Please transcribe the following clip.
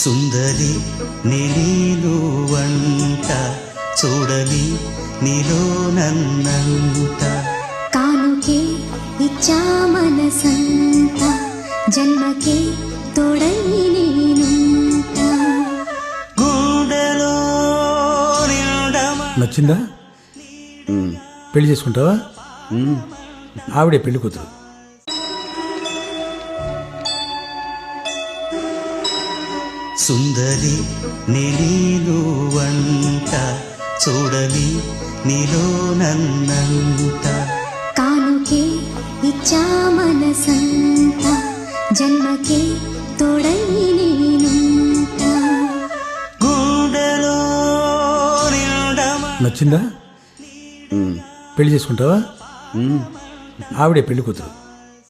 సుందరి నీలో వంట చూడని నీలో నన్నంట కానుకే ఇచ్చా మనసంత జన్మకే తోడై నేనుంటా గుండెలో నిండమ నచ్చిందా? పెళ్లి చేసుకుంటావా? ఆవిడే పెళ్లి కూతురు. సుందరి నీలో వంట చూడని నీలో నన్నంట కానుకే ఇచ్చా మనసంత జన్మకే తోడై నేనుంటా గుండెలో నిండమ నచ్చిందా? పెళ్లి చేసుకుంటావా? ఆవిడే పెళ్లి కూతురు.